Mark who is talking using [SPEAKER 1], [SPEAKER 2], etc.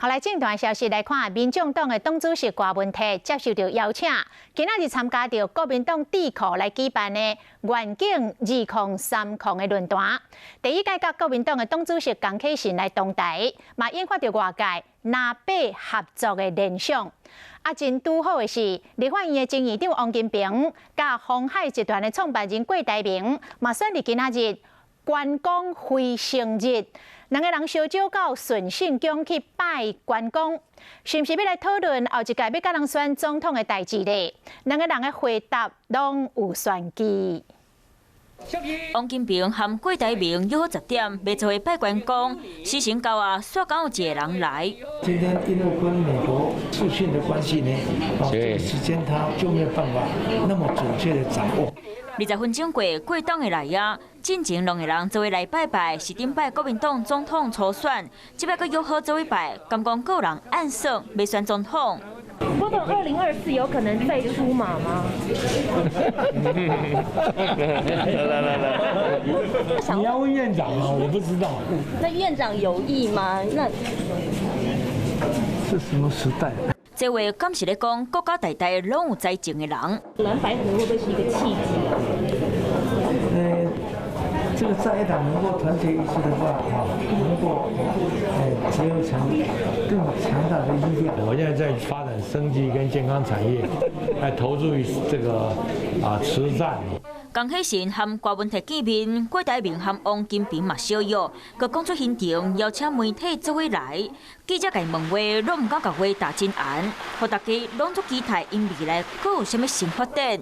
[SPEAKER 1] 后来正段消息来看，民众党的党主席郭文泰接受到邀请，今仔日参加到国民党智库来举办的愿景2030的论坛。第一届甲国民党的党主席江启臣来同台，嘛引发到外界南北合作的联想。真拄好的是，立法院的前院长王金平甲鸿海集团的创办人郭台铭，嘛选伫今仔日关公回城日。两个人相招到顺信宫去拜关公，是毋是要来讨论后一届要甲人选总统的代志呢？两个人的回答拢有玄机。
[SPEAKER 2] 王金平和郭台铭约好10点，要做伙拜关公。时辰到啊，煞刚有一个人来。
[SPEAKER 3] 今天因为跟美国视讯的关系呢，这个时间他就没有办法那么准确的掌握。
[SPEAKER 2] 20分钟过，过党的来呀，进前两个人做伙来拜拜，是顶拜国民党总统初选，这摆阁约好做伙拜，敢讲个人暗算要选总统。
[SPEAKER 4] 郭董2024有可能再出马吗？
[SPEAKER 3] 你要问院长吗？我不知道。
[SPEAKER 4] 那院长有意吗？那
[SPEAKER 3] 是什么时代？
[SPEAKER 2] 这话敢是咧讲国家代代拢有才情的人。
[SPEAKER 4] 蓝白合会不会是一个契机啊？
[SPEAKER 3] 这个在野党能够团结一致的话，能够结合成更强大的力量。
[SPEAKER 5] 我现在在发展生技跟健康产业，来投入于这个慈善。
[SPEAKER 2] 江启臣和郭文泰见面，郭台铭和王金平嘛相约，佮讲出现场邀请媒体做伙来。记者甲伊问话，拢唔敢甲话答真严，互大家拢足期待因未来佮有啥物新发展。